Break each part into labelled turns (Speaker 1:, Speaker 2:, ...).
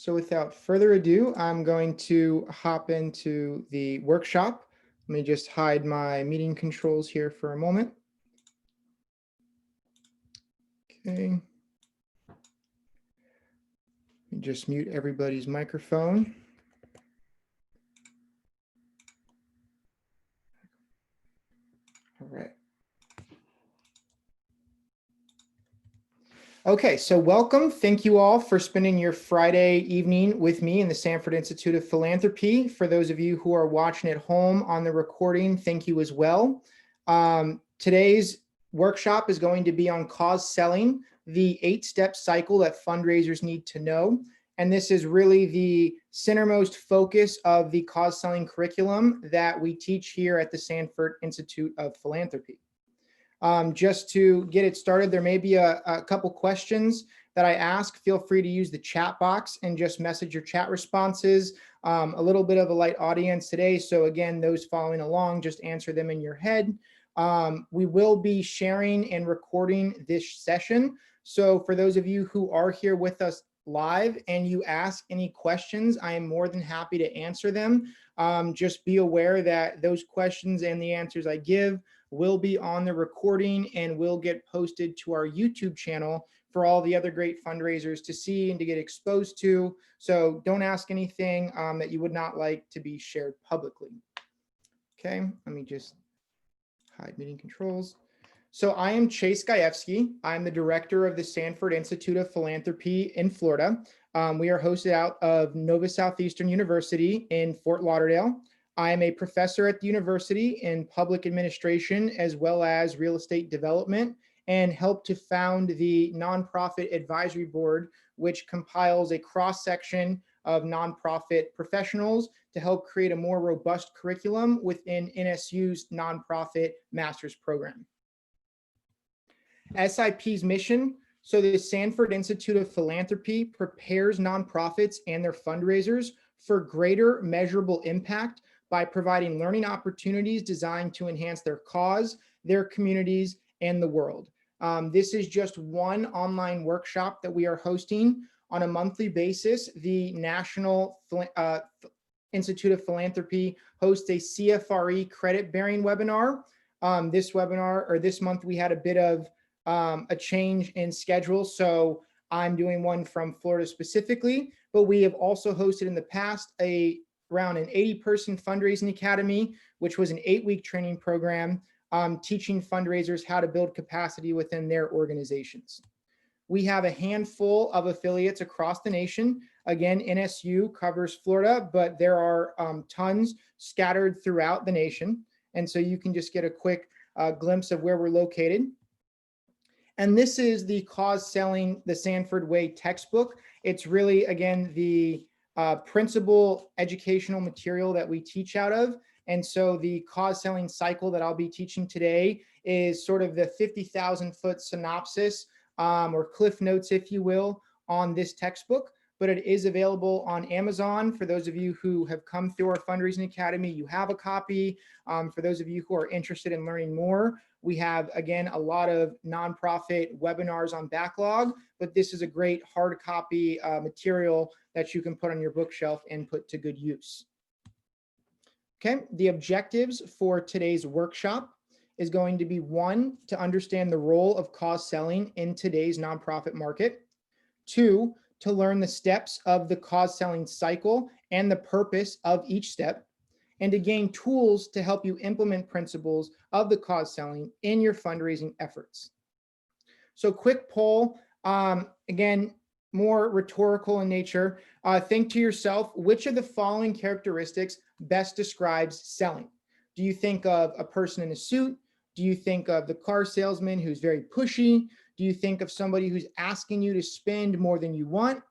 Speaker 1: So without further ado, I'm going to hop into the workshop. Let me just hide my meeting controls here for a moment. Okay. Let me just mute everybody's microphone. All right. Okay, so welcome. Thank you all for spending your Friday evening with me in the Sanford Institute of Philanthropy. For those of you who are watching at home on the recording, thank you as well. Today's workshop is going to be on cause selling, the 8-step cycle that fundraisers need to know. And this is really the centermost focus of the cause selling curriculum that we teach here at the Sanford Institute of Philanthropy. Just to get it started, there may be a couple questions that I ask. Feel free to use the chat box and just message your chat responses. A little bit of a light audience today, so again, those following along, just answer them in your head. We will be sharing and recording this session. So for those of you who are here with us live and you ask any questions, I am more than happy to answer them. Just be aware that those questions and the answers I give will be on the recording and will get posted to our YouTube channel for all the other great fundraisers to see and to get exposed to. So don't ask anything that you would not like to be shared publicly. Okay, let me just hide meeting controls. So I am Chase Gajewski. I'm the director of the Sanford Institute of Philanthropy in Florida. We are hosted out of Nova Southeastern University in Fort Lauderdale. I am a professor at the university in public administration as well as real estate development, and helped to found the nonprofit advisory board, which compiles a cross-section of nonprofit professionals to help create a more robust curriculum within NSU's nonprofit master's program. SIP's mission. So the Sanford Institute of Philanthropy prepares nonprofits and their fundraisers for greater measurable impact by providing learning opportunities designed to enhance their cause, their communities, and the world. This is just one online workshop that we are hosting on a monthly basis. The National Institute of Philanthropy hosts a CFRE credit bearing webinar. This month we had a bit of a change in schedule, so I'm doing one from Florida specifically, but we have also hosted in the past around an 80-person fundraising academy, which was an 8-week training program teaching fundraisers how to build capacity within their organizations. We have a handful of affiliates across the nation. Again, NSU covers Florida, but there are tons scattered throughout the nation. And so you can just get a quick glimpse of where we're located. And this is the Cause Selling the Sanford Way textbook. It's really, again, the principal educational material that we teach out of. And so the cause selling cycle that I'll be teaching today is sort of the 50,000-foot synopsis or cliff notes, if you will, on this textbook. But it is available on Amazon. For those of you who have come through our Fundraising Academy, you have a copy. For those of you who are interested in learning more, we have, again, a lot of nonprofit webinars on backlog, but this is a great hard copy material that you can put on your bookshelf and put to good use. Okay, the objectives for today's workshop is going to be 1, to understand the role of cause selling in today's nonprofit market. 2, to learn the steps of the cause selling cycle and the purpose of each step, and to gain tools to help you implement principles of the cause selling in your fundraising efforts. So quick poll, again, more rhetorical in nature. Think to yourself, which of the following characteristics best describes selling? Do you think of a person in a suit? Do you think of the car salesman who's very pushy? Do you think of somebody who's asking you to spend more than you want?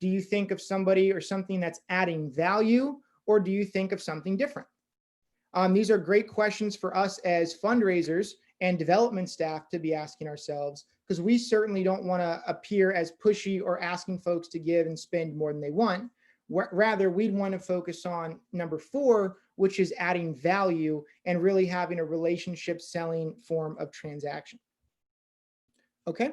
Speaker 1: Do you think of somebody or something that's adding value? Or do you think of something different? These are great questions for us as fundraisers and development staff to be asking ourselves, because we certainly don't want to appear as pushy or asking folks to give and spend more than they want. Rather, we'd want to focus on number 4, which is adding value and really having a relationship selling form of transaction. Okay,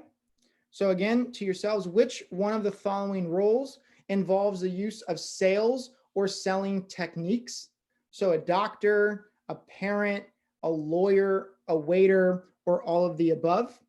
Speaker 1: so again, to yourselves, which one of the following roles involves the use of sales or selling techniques. So a doctor, a parent, a lawyer, a waiter, or all of the above.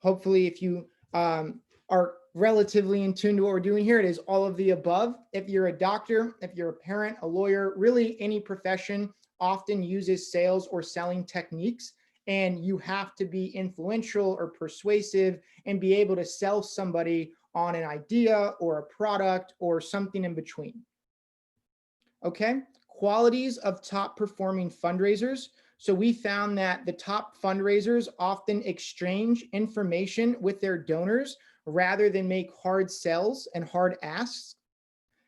Speaker 1: Hopefully, if you are relatively in tune to what we're doing here, it is all of the above. If you're a doctor, if you're a parent, a lawyer, really any profession often uses sales or selling techniques, and you have to be influential or persuasive and be able to sell somebody on an idea or a product or something in between. Okay, qualities of top performing fundraisers. So we found that the top fundraisers often exchange information with their donors rather than make hard sells and hard asks.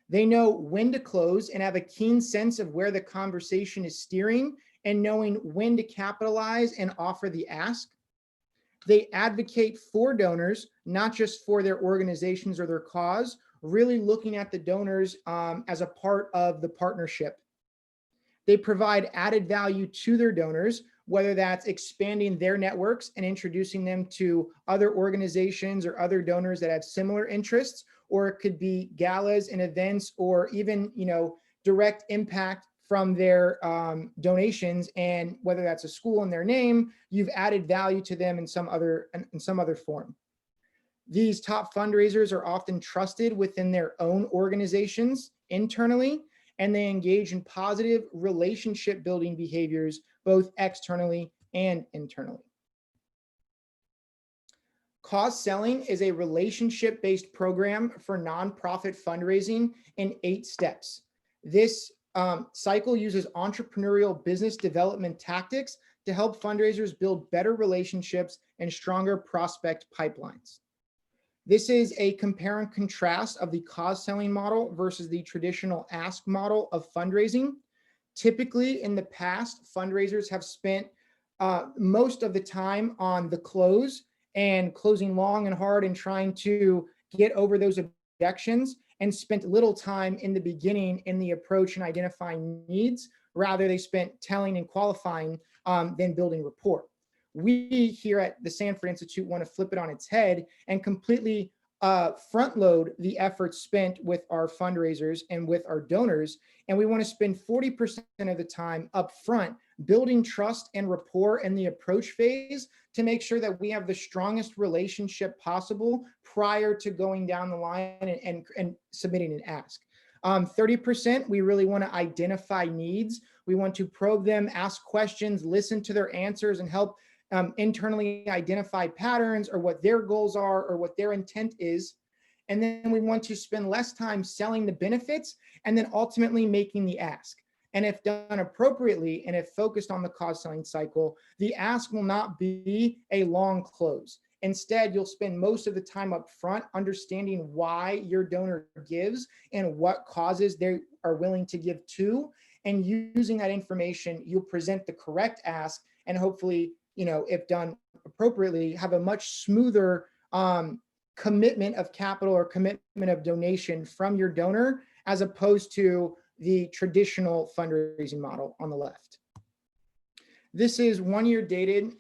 Speaker 1: They know when to close and have a keen sense of where the conversation is steering and knowing when to capitalize and offer the ask. They advocate for donors, not just for their organizations or their cause, really looking at the donors as a part of the partnership. They provide added value to their donors, whether that's expanding their networks and introducing them to other organizations or other donors that have similar interests, or it could be galas and events, or even, direct impact from their donations. And whether that's a school in their name, you've added value to them in some other form. These top fundraisers are often trusted within their own organizations internally, and they engage in positive relationship building behaviors, both externally and internally. Cause Selling is a relationship-based program for nonprofit fundraising in 8 steps. This cycle uses entrepreneurial business development tactics to help fundraisers build better relationships and stronger prospect pipelines. This is a compare and contrast of the cause selling model versus the traditional ask model of fundraising. Typically, in the past, fundraisers have spent most of the time on the close and closing long and hard and trying to get over those objections, and spent little time in the beginning in the approach and identifying needs. Rather, they spent telling and qualifying than building rapport. We here at the Sanford Institute want to flip it on its head and completely front load the efforts spent with our fundraisers and with our donors. And we want to spend 40% of the time up front building trust and rapport in the approach phase to make sure that we have the strongest relationship possible prior to going down the line and submitting an ask. 30%, we really want to identify needs. We want to probe them, ask questions, listen to their answers, and help internally identify patterns or what their goals are or what their intent is. And then we want to spend less time selling the benefits and then ultimately making the ask. And if done appropriately and if focused on the cause selling cycle, the ask will not be a long close. Instead, you'll spend most of the time up front understanding why your donor gives and what causes they are willing to give to. And using that information, you'll present the correct ask and hopefully, if done appropriately, have a much smoother commitment of capital or commitment of donation from your donor, as opposed to the traditional fundraising model on the left. This is 1 year dated.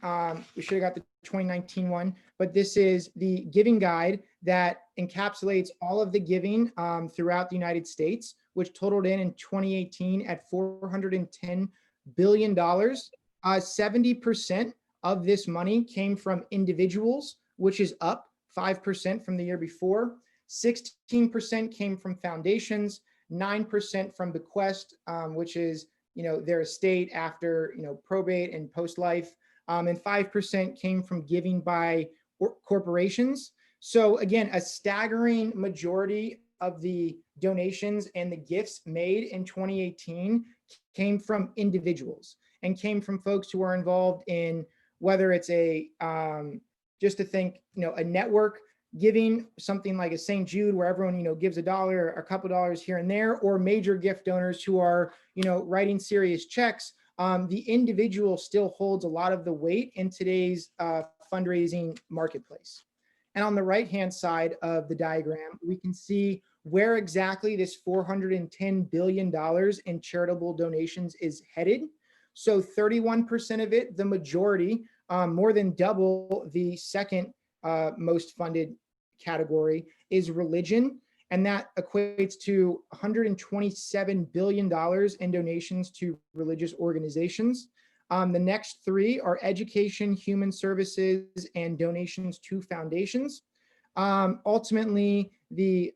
Speaker 1: We should have got the 2019 one, but this is the giving guide that encapsulates all of the giving throughout the United States, which totaled in 2018 at $410 billion. 70% of this money came from individuals, which is up 5% from the year before. 16% came from foundations, 9% from bequest, which is their estate after probate and post-life, and 5% came from giving by corporations. So again, a staggering majority of the donations and the gifts made in 2018 came from individuals and came from folks who are involved in, whether it's a network giving, something like a St. Jude, where everyone gives $1 or a couple dollars here and there, or major gift donors who are writing serious checks. The individual still holds a lot of the weight in today's fundraising marketplace. And on the right-hand side of the diagram, we can see where exactly this $410 billion in charitable donations is headed. So 31% of it, the majority, more than double the second most funded category, is religion. and that equates to $127 billion in donations to religious organizations. The next three are education, human services, and donations to foundations. Ultimately, the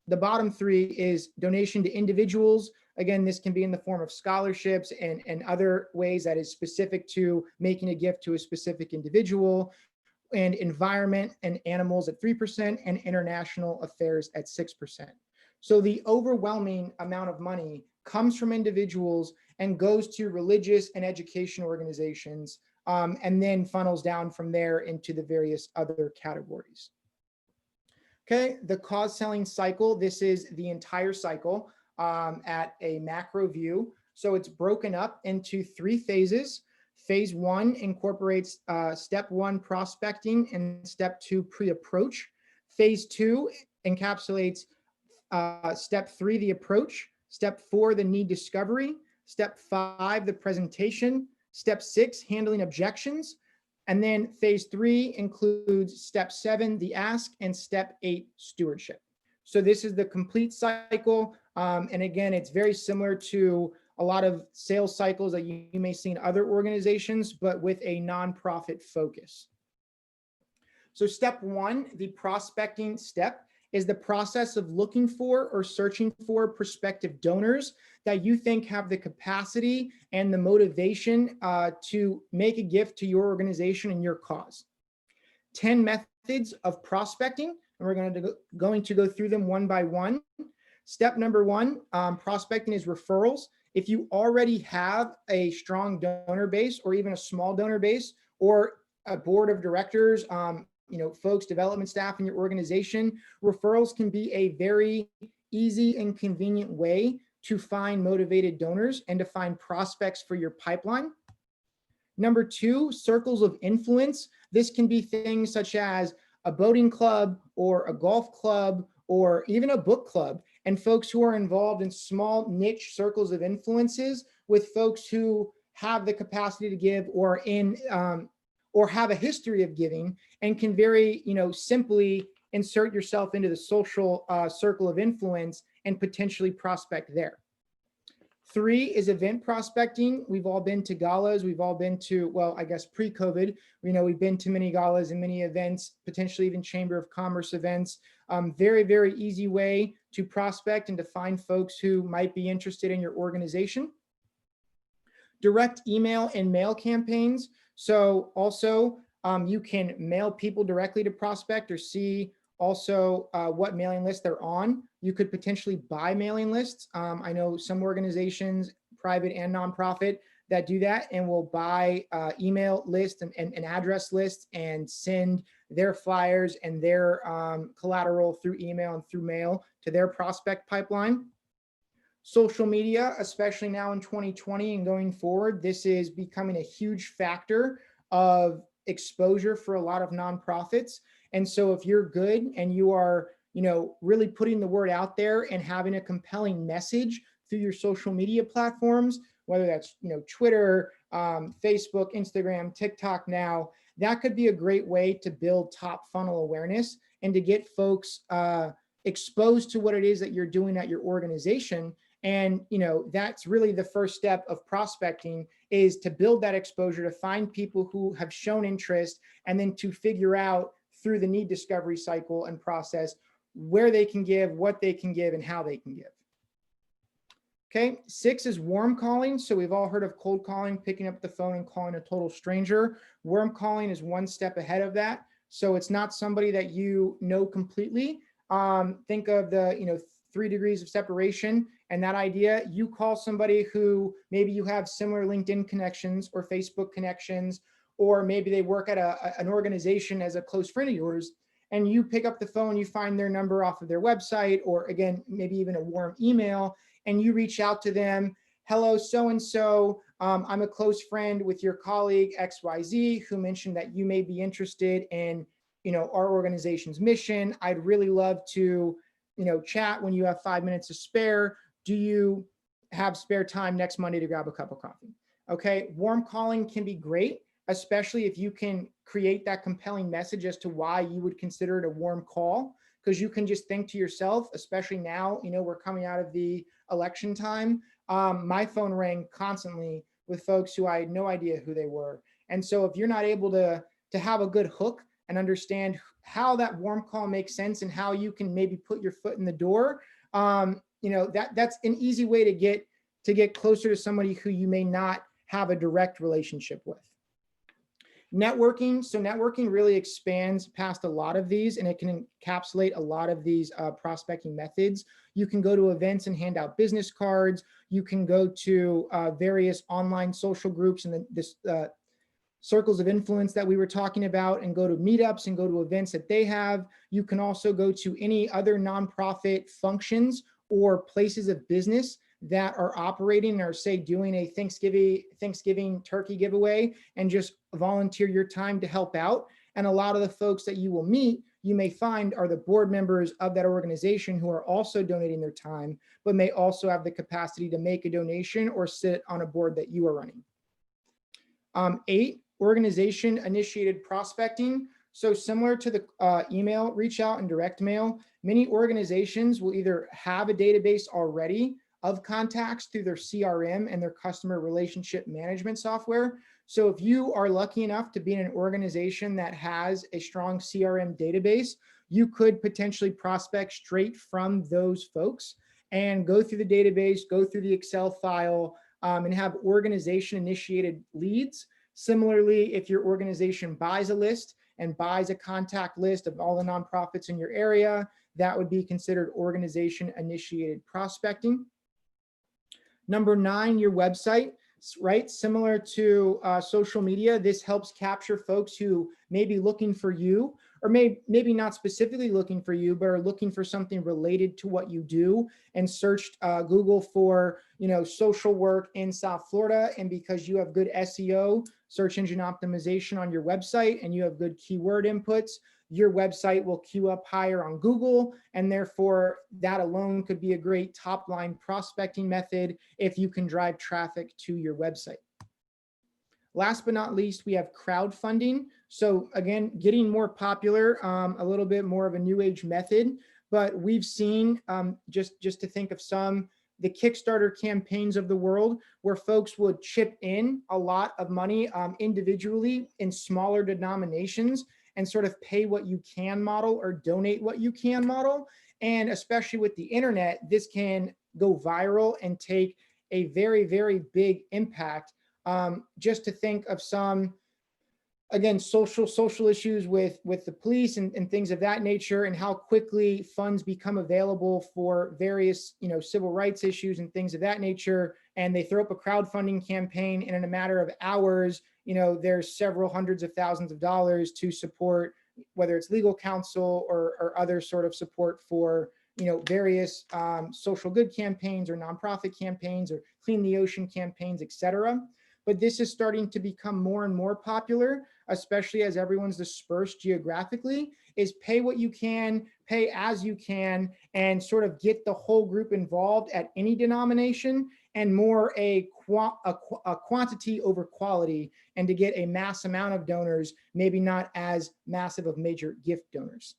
Speaker 1: bottom three is donation to individuals. Again, this can be in the form of scholarships and other ways that is specific to making a gift to a specific individual, and environment and animals at 3%, and international affairs at 6%. So the overwhelming amount of money comes from individuals and goes to religious and education organizations, and then funnels down from there into the various other categories. Okay, the cause selling cycle, this is the entire cycle at a macro view. So it's broken up into 3 phases. Phase 1 incorporates step 1 prospecting and step 2 pre-approach. Phase 2 encapsulates step 3, the approach, step 4, the need discovery, step 5, the presentation, step 6, handling objections, and then phase 3 includes step 7, the ask, and step 8, stewardship. So this is the complete cycle. And again, it's very similar to a lot of sales cycles that you may see in other organizations, but with a nonprofit focus. So step 1, the prospecting step, is the process of looking for or searching for prospective donors that you think have the capacity and the motivation to make a gift to your organization and your cause. 10 methods of prospecting, and we're going to go through them one by one. Step number 1, prospecting is referrals. If you already have a strong donor base or even a small donor base or a board of directors, folks, development staff in your organization, referrals can be a very easy and convenient way to find motivated donors and to find prospects for your pipeline. Number 2, circles of influence. This can be things such as a boating club or a golf club or even a book club, and folks who are involved in small niche circles of influences with folks who have the capacity to give or or have a history of giving and can very simply insert yourself into the social circle of influence and potentially prospect there. 3 is event prospecting. We've all been to galas. We've all been to, well, I guess pre-COVID, we've been to many galas and many events, potentially even Chamber of Commerce events. Very, very easy way to prospect and to find folks who might be interested in your organization. Direct email and mail campaigns. So also you can mail people directly to prospect or see also what mailing list they're on. You could potentially buy mailing lists. I know some organizations, private and nonprofit, that do that and will buy email lists and address lists and send their flyers and their collateral through email and through mail to their prospect pipeline. Social media, especially now in 2020 and going forward, this is becoming a huge factor of exposure for a lot of nonprofits. And so if you're good and you are, really putting the word out there and having a compelling message through your social media platforms, whether that's, Twitter, Facebook, Instagram, TikTok now, that could be a great way to build top funnel awareness and to get folks exposed to what it is that you're doing at your organization. And, that's really the first step of prospecting, is to build that exposure, to find people who have shown interest, and then to figure out through the need discovery cycle and process where they can give, what they can give, and how they can give. Okay, 6 is warm calling. So we've all heard of cold calling, picking up the phone and calling a total stranger. Warm calling is one step ahead of that. So it's not somebody that you know completely. Think of the 3 degrees of separation and that idea. You call somebody who maybe you have similar LinkedIn connections or Facebook connections, or maybe they work at an organization as a close friend of yours, and you pick up the phone, you find their number off of their website, or again, maybe even a warm email, and you reach out to them. Hello, so-and-so, I'm a close friend with your colleague XYZ who mentioned that you may be interested in, our organization's mission. I'd really love to, chat when you have 5 minutes to spare. Do you have spare time next Monday to grab a cup of coffee? Okay, warm calling can be great, especially if you can create that compelling message as to why you would consider it a warm call. because you can just think to yourself, especially now, we're coming out of the election time. My phone rang constantly with folks who I had no idea who they were. And so if you're not able to have a good hook and understand how that warm call makes sense and how you can maybe put your foot in the door, that's an easy way to get closer to somebody who you may not have a direct relationship with. Networking. So networking really expands past a lot of these, and it can encapsulate a lot of these prospecting methods. You can go to events and hand out business cards. You can go to various online social groups and this circles of influence that we were talking about, and go to meetups and go to events that they have. You can also go to any other nonprofit functions or places of business that are operating or say doing a Thanksgiving turkey giveaway, and just volunteer your time to help out. And a lot of the folks that you will meet, you may find are the board members of that organization who are also donating their time, but may also have the capacity to make a donation or sit on a board that you are running. 8, organization initiated prospecting. So similar to the email reach out and direct mail, many organizations will either have a database already of contacts through their CRM and their customer relationship management software. So if you are lucky enough to be in an organization that has a strong CRM database, you could potentially prospect straight from those folks and go through the database, go through the Excel file, and have organization initiated leads. Similarly, if your organization buys a list and buys a contact list of all the nonprofits in your area, that would be considered organization initiated prospecting. Number 9, your website, right? Similar to social media, this helps capture folks who may be looking for you, or maybe not specifically looking for you, but are looking for something related to what you do, and searched Google for, social work in South Florida. And because you have good SEO, search engine optimization on your website, and you have good keyword inputs, your website will queue up higher on Google, and therefore that alone could be a great top line prospecting method if you can drive traffic to your website. Last but not least, we have crowdfunding. So again, getting more popular, a little bit more of a new age method, but we've seen, just to think of some, the Kickstarter campaigns of the world, where folks would chip in a lot of money individually in smaller denominations, and sort of pay what you can model or donate what you can model. And especially with the internet, this can go viral and take a very, very big impact. Just to think of some, again, social issues with the police and things of that nature, and how quickly funds become available for various, civil rights issues and things of that nature. And they throw up a crowdfunding campaign, and in a matter of hours, there's several hundreds of thousands of dollars to support, whether it's legal counsel or other sort of support for, various social good campaigns or nonprofit campaigns or clean the ocean campaigns, etc. But this is starting to become more and more popular, especially as everyone's dispersed geographically, is pay what you can, pay as you can, and sort of get the whole group involved at any denomination, and more a quantity over quality, and to get a mass amount of donors, maybe not as massive of major gift donors.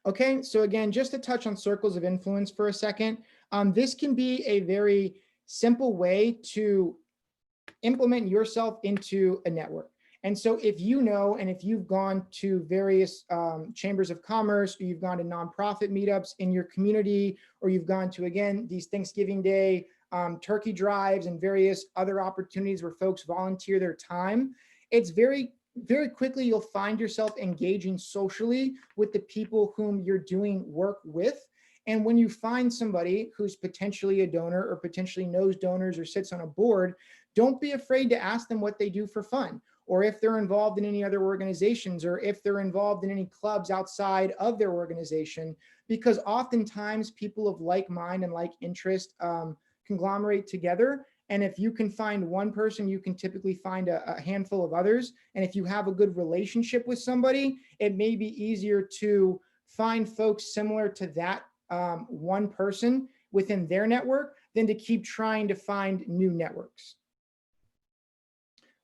Speaker 1: Okay, so again, just to touch on circles of influence for a second, this can be a very simple way to implement yourself into a network. And so if and if you've gone to various chambers of commerce, or you've gone to nonprofit meetups in your community, or you've gone to, again, these Thanksgiving Day turkey drives and various other opportunities where folks volunteer their time, it's very, very quickly you'll find yourself engaging socially with the people whom you're doing work with. And when you find somebody who's potentially a donor, or potentially knows donors, or sits on a board, don't be afraid to ask them what they do for fun, or if they're involved in any other organizations, or if they're involved in any clubs outside of their organization, because oftentimes people of like mind and like interest conglomerate together. And if you can find one person, you can typically find a handful of others. And if you have a good relationship with somebody, it may be easier to find folks similar to that one person within their network than to keep trying to find new networks.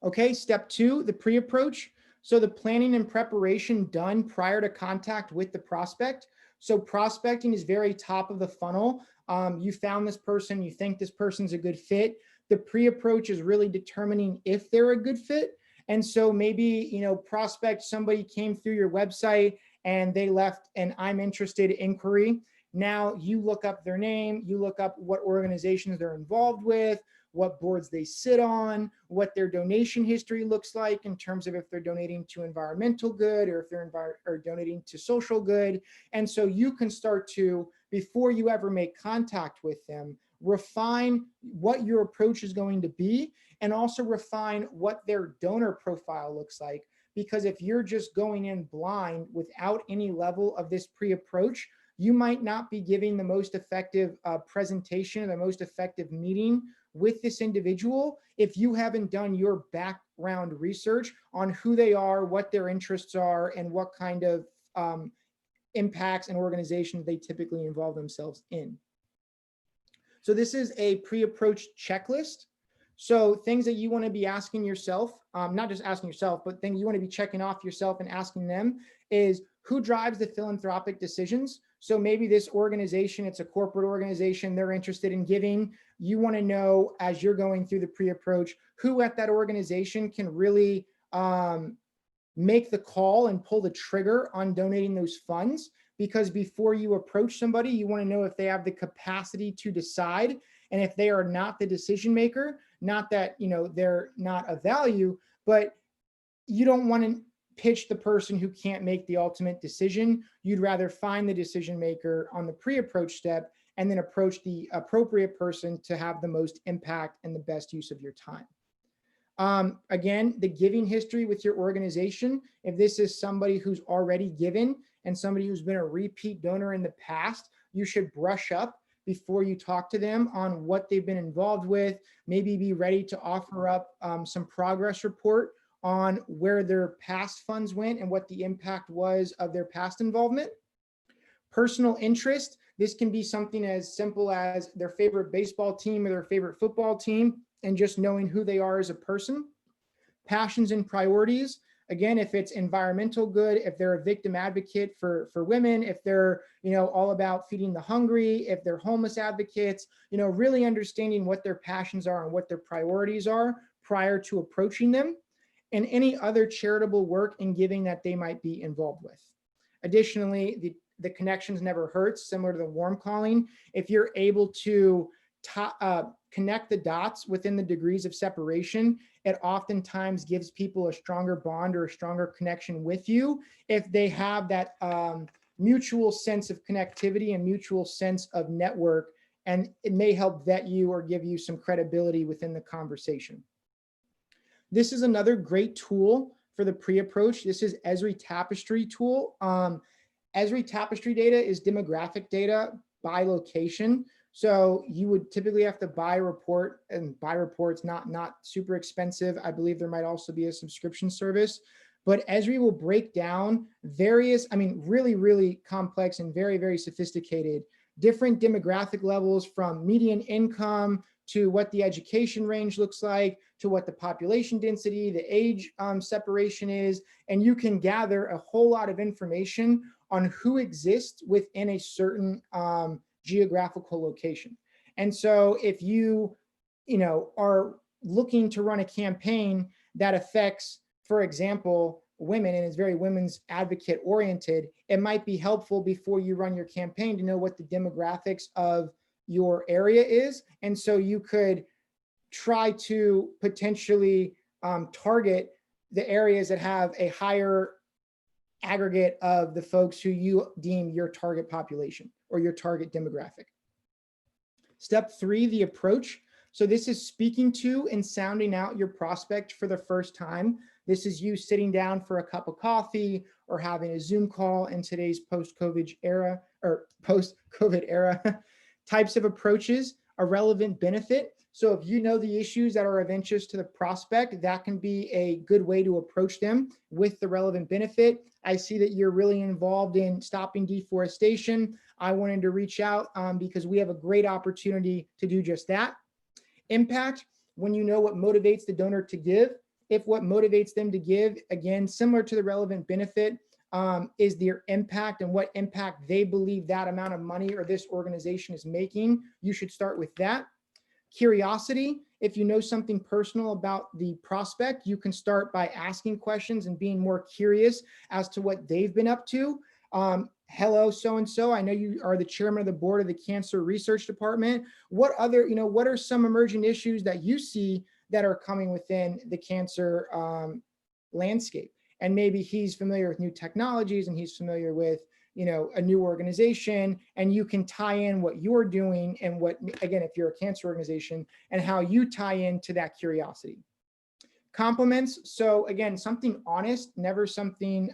Speaker 1: Okay, step 2, the pre-approach. So the planning and preparation done prior to contact with the prospect. So prospecting is very top of the funnel. You found this person, you think this person's a good fit. The pre-approach is really determining if they're a good fit. And so maybe, prospect, somebody came through your website and they left an I'm interested inquiry. Now you look up their name, you look up what organizations they're involved with, what boards they sit on, what their donation history looks like in terms of if they're donating to environmental good or if they're donating to social good. And so you can start to, before you ever make contact with them, refine what your approach is going to be and also refine what their donor profile looks like. Because if you're just going in blind without any level of this pre-approach, you might not be giving the most effective presentation, the most effective meeting with this individual if you haven't done your background research on who they are, what their interests are, and what kind of impacts and organizations they typically involve themselves in. So this is a pre-approach checklist. So things that you want to be asking yourself, not just asking yourself, but things you want to be checking off yourself and asking them is, who drives the philanthropic decisions? So maybe this organization, it's a corporate organization, they're interested in giving. You want to know, as you're going through the pre-approach, who at that organization can really make the call and pull the trigger on donating those funds. Because before you approach somebody, you want to know if they have the capacity to decide. And if they are not the decision maker, not that, they're not of value, but you don't want to pitch the person who can't make the ultimate decision. You'd rather find the decision maker on the pre-approach step and then approach the appropriate person to have the most impact and the best use of your time. Again, the giving history with your organization. If this is somebody who's already given and somebody who's been a repeat donor in the past, you should brush up before you talk to them on what they've been involved with. Maybe be ready to offer up some progress report on where their past funds went and what the impact was of their past involvement. Personal interest. This can be something as simple as their favorite baseball team or their favorite football team, and just knowing who they are as a person. Passions and priorities. Again, if it's environmental good, if they're a victim advocate for women, if they're, all about feeding the hungry, if they're homeless advocates, really understanding what their passions are and what their priorities are prior to approaching them, and any other charitable work and giving that they might be involved with. Additionally, the connections never hurts, similar to the warm calling. If you're able to connect the dots within the degrees of separation, it oftentimes gives people a stronger bond or a stronger connection with you if they have that mutual sense of connectivity and mutual sense of network, and it may help vet you or give you some credibility within the conversation. This is another great tool for the pre-approach. This is Esri Tapestry tool. Esri Tapestry data is demographic data by location. So you would typically have to buy a report, and buy reports not super expensive. I believe there might also be a subscription service, but Esri will break down various, really, really complex and very, very sophisticated different demographic levels, from median income to what the education range looks like, to what the population density, the age separation is. And you can gather a whole lot of information on who exists within a certain geographical location. And so if you, are looking to run a campaign that affects, for example, women, and is very women's advocate oriented, it might be helpful before you run your campaign to know what the demographics of your area is. And so you could try to potentially target the areas that have a higher aggregate of the folks who you deem your target population or your target demographic. Step 3, the approach. So this is speaking to and sounding out your prospect for the first time. This is you sitting down for a cup of coffee or having a Zoom call in today's post-COVID era. Types of approaches: a relevant benefit. So if you know the issues that are of interest to the prospect, that can be a good way to approach them with the relevant benefit. I see that you're really involved in stopping deforestation. I wanted to reach out because we have a great opportunity to do just that. Impact: when you know what motivates the donor to give. if what motivates them to give, again, similar to the relevant benefit, is their impact and what impact they believe that amount of money or this organization is making. You should start with that. Curiosity, if you know something personal about the prospect, you can start by asking questions and being more curious as to what they've been up to. Hello, so-and-so, I know you are the chairman of the board of the Cancer Research Department. What are some emerging issues that you see that are coming within the cancer landscape? And maybe he's familiar with new technologies and he's familiar with a new organization, and you can tie in what you're doing and what, again, if you're a cancer organization, and how you tie into that curiosity. Compliments. So again, something honest, never something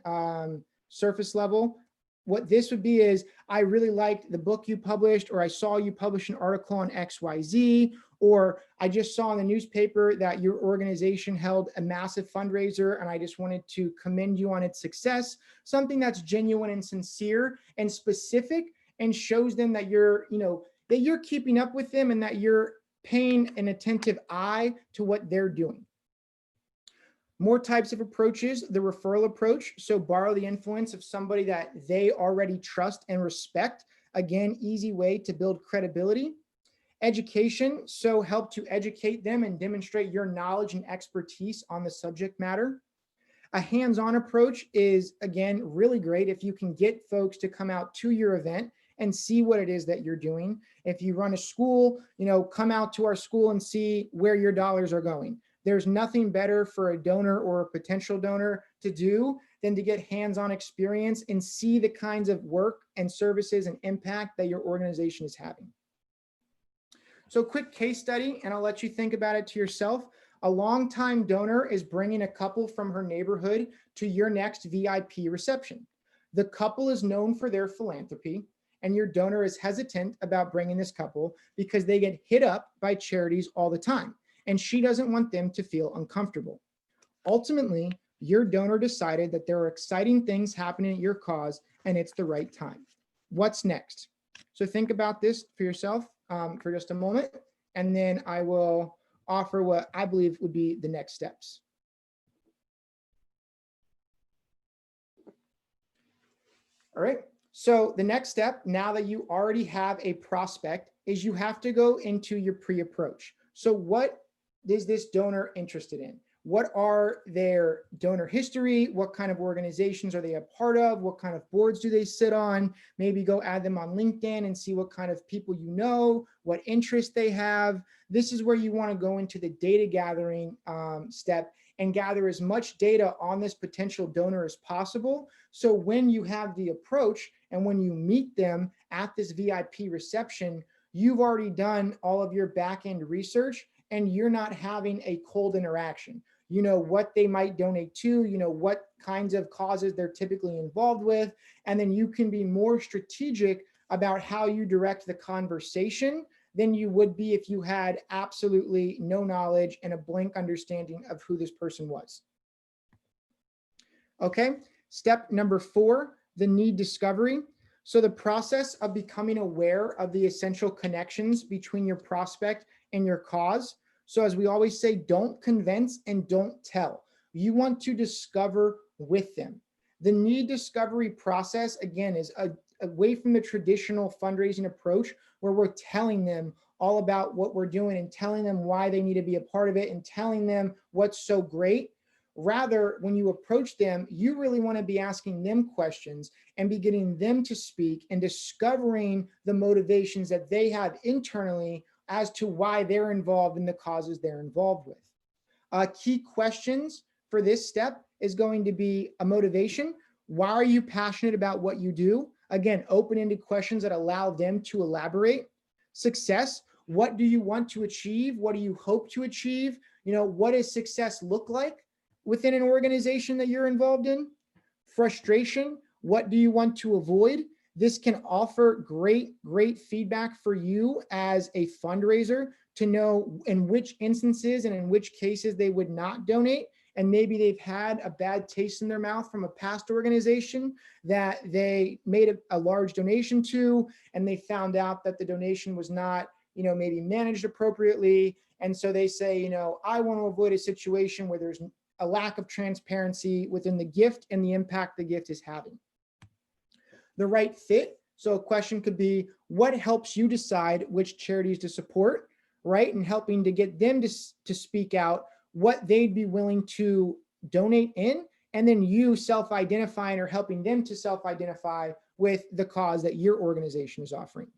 Speaker 1: surface level. What this would be is, I really liked the book you published, or I saw you publish an article on XYZ, or I just saw in the newspaper that your organization held a massive fundraiser and I just wanted to commend you on its success. Something that's genuine and sincere and specific, and shows them that you're keeping up with them and that you're paying an attentive eye to what they're doing. More types of approaches, the referral approach. So borrow the influence of somebody that they already trust and respect. Again, easy way to build credibility. Education, so help to educate them and demonstrate your knowledge and expertise on the subject matter. A hands-on approach is, again, really great if you can get folks to come out to your event and see what it is that you're doing. If you run a school, come out to our school and see where your dollars are going. There's nothing better for a donor or a potential donor to do than to get hands-on experience and see the kinds of work and services and impact that your organization is having. So quick case study, and I'll let you think about it to yourself. A longtime donor is bringing a couple from her neighborhood to your next VIP reception. The couple is known for their philanthropy, and your donor is hesitant about bringing this couple because they get hit up by charities all the time, and she doesn't want them to feel uncomfortable. Ultimately, your donor decided that there are exciting things happening at your cause, and it's the right time. What's next? So think about this for yourself for just a moment, and then I will offer what I believe would be the next steps. All right, so the next step, now that you already have a prospect, is you have to go into your pre-approach. So what is this donor interested in? What are their donor history? What kind of organizations are they a part of? What kind of boards do they sit on? Maybe go add them on LinkedIn and see what kind of people you know, what interests they have. This is where you want to go into the data gathering step and gather as much data on this potential donor as possible. So when you have the approach and when you meet them at this VIP reception, you've already done all of your back-end research and you're not having a cold interaction. You know what they might donate to, you know what kinds of causes they're typically involved with, and then you can be more strategic about how you direct the conversation than you would be if you had absolutely no knowledge and a blank understanding of who this person was. Okay, step number 4, the need discovery. So the process of becoming aware of the essential connections between your prospect and your cause. So as we always say, don't convince and don't tell. You want to discover with them. The need discovery process, again, is away from the traditional fundraising approach where we're telling them all about what we're doing and telling them why they need to be a part of it and telling them what's so great. Rather, when you approach them, you really want to be asking them questions and be getting them to speak and discovering the motivations that they have internally as to why they're involved in the causes they're involved with. Key questions for this step is going to be a motivation. Why are you passionate about what you do? Again, open-ended questions that allow them to elaborate. Success, what do you want to achieve? What do you hope to achieve? What does success look like within an organization that you're involved in? Frustration, what do you want to avoid? This can offer great feedback for you as a fundraiser to know in which instances and in which cases they would not donate. And maybe they've had a bad taste in their mouth from a past organization that they made a large donation to, and they found out that the donation was not, maybe managed appropriately. And so they say, I want to avoid a situation where there's a lack of transparency within the gift and the impact the gift is having. The right fit. So a question could be, what helps you decide which charities to support, right? And helping to get them to speak out what they'd be willing to donate in, and then you self-identifying or helping them to self-identify with the cause that your organization is offering.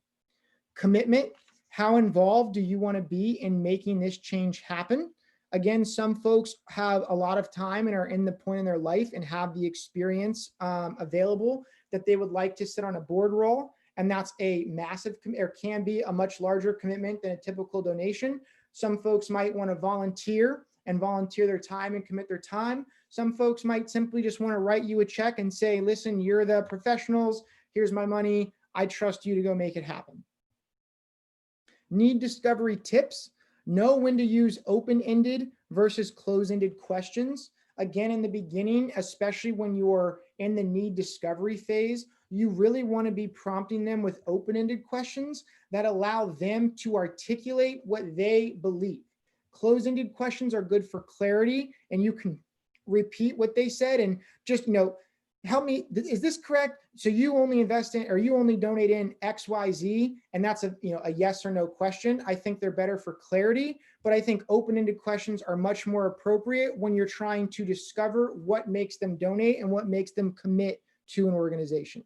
Speaker 1: Commitment. How involved do you want to be in making this change happen? Again, some folks have a lot of time and are in the point in their life and have the experience available that they would like to sit on a board role. And that's a massive, or can be a much larger commitment than a typical donation. Some folks might want to volunteer their time and commit their time. Some folks might simply just want to write you a check and say, listen, you're the professionals, here's my money, I trust you to go make it happen. Need discovery tips. Know when to use open-ended versus closed-ended questions. Again, in the beginning, especially when you're in the need discovery phase, you really want to be prompting them with open-ended questions that allow them to articulate what they believe. Closed-ended questions are good for clarity, and you can repeat what they said and just, help me, is this correct? So you only invest in, or you only donate in X, Y, Z, and that's a yes or no question. I think they're better for clarity, but I think open-ended questions are much more appropriate when you're trying to discover what makes them donate and what makes them commit to an organization.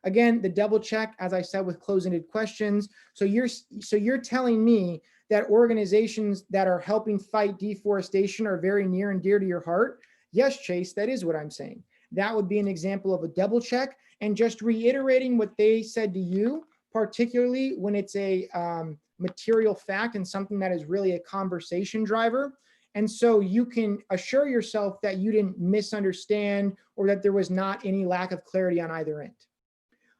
Speaker 1: Again, the double check, as I said, with closed-ended questions. So you're telling me that organizations that are helping fight deforestation are very near and dear to your heart? Yes, Chase, that is what I'm saying. That would be an example of a double check, and just reiterating what they said to you, particularly when it's a material fact and something that is really a conversation driver. And so you can assure yourself that you didn't misunderstand or that there was not any lack of clarity on either end.